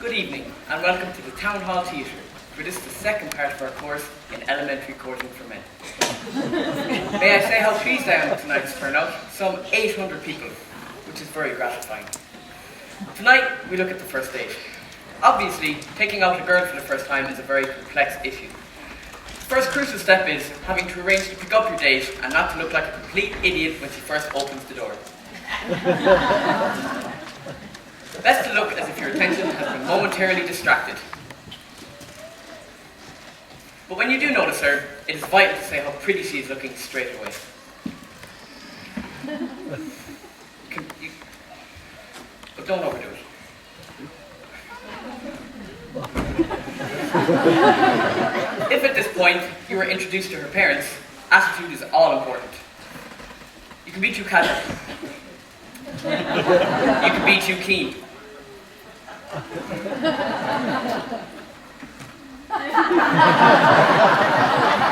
Good evening, and welcome to the Town Hall Theatre, for this is the second part of our course in elementary courting for men. May I say how pleased I am with tonight's turnout, some 800 people, which is very gratifying. Tonight, we look at the first date. Obviously, taking out a girl for the first time is a very complex issue. The first crucial step is having to arrange to pick up your date and not to look like a complete idiot when she first opens the door. Best to look as if your attention has been momentarily distracted. But when you do notice her, it is vital to say how pretty she is looking straight away. But don't overdo it. If at this point you are introduced to her parents, attitude is all important. You can be too casual. You can be too keen.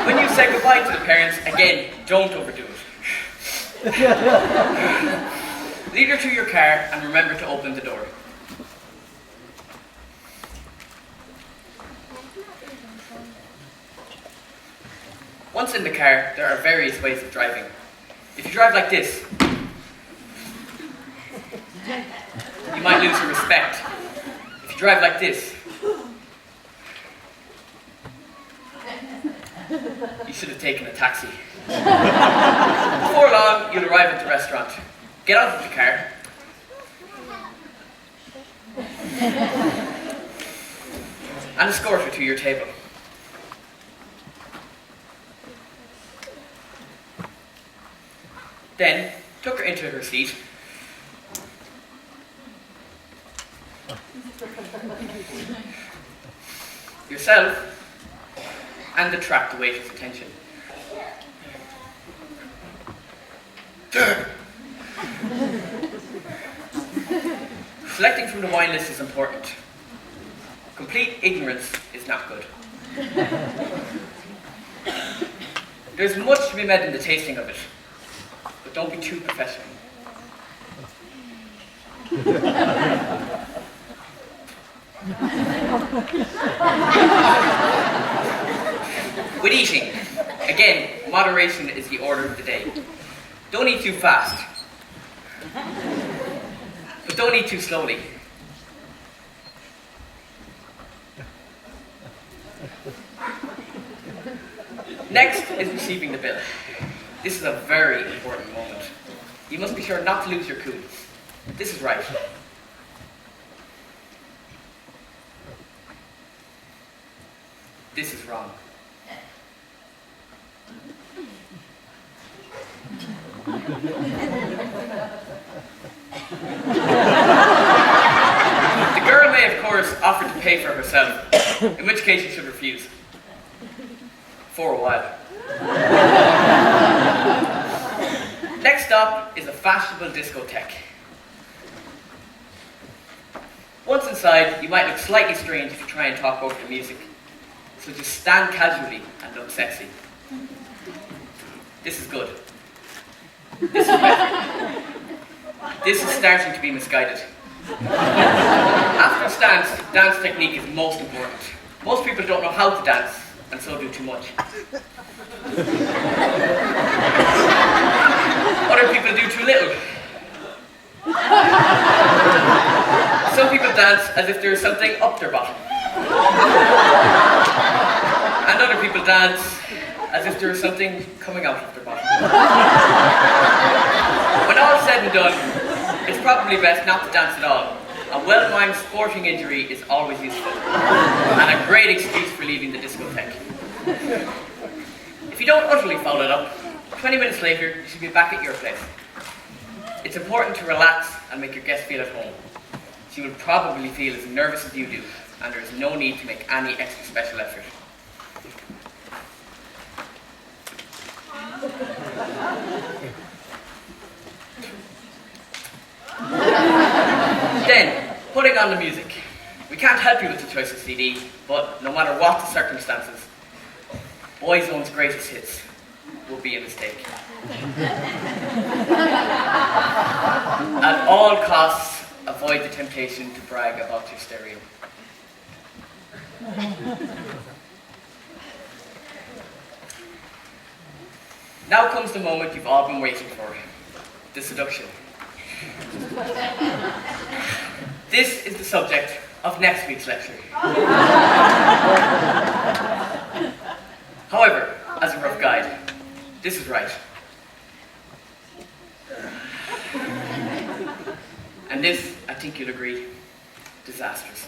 When you say goodbye to the parents, again, don't overdo it. Lead her to your car and remember to open the door. Once in the car, there are various ways of driving. If you drive like this, you might lose her respect. If you drive like this, you should have taken a taxi. Before long, you'll arrive at the restaurant. Get out of the car. And escort her to your table. Then, tuck her into her seat. Yourself, and attract the waiter's attention. Selecting from the wine list is important. Complete ignorance is not good. There's much to be made in the tasting of it, but don't be too professional. With eating, again, moderation is the order of the day. Don't eat too fast, but don't eat too slowly. Next is receiving the bill. This is a very important moment. You must be sure not to lose your cool. This is right. This is wrong. The girl may, of course, offer to pay for herself, in which case you should refuse. For a while. Next stop is a fashionable discotheque. Once inside, you might look slightly strange if you try and talk over the music. So just stand casually and look sexy. This is good. This is better. This is starting to be misguided. After a stance, dance technique is most important. Most people don't know how to dance, and so do too much. Other people do too little. Some people dance as if there is something up their bottom. And other people dance as if there is something coming out of their bottom. When all is said and done, it's probably best not to dance at all. A well-mimed sporting injury is always useful, and a great excuse for leaving the discotheque. If you don't utterly foul it up, 20 minutes later, you should be back at your place. It's important to relax and make your guest feel at home. She will probably feel as nervous as you do, and there is no need to make any extra special effort. Then, putting on the music. We can't help you with the choice of CD, but no matter what the circumstances, Boyzone's greatest hits will be a mistake. At all costs, avoid the temptation to brag about your stereo. Now comes the moment you've all been waiting for, the seduction. This is the subject of next week's lecture. However, as a rough guide, this is right. And this, I think you'll agree, disastrous.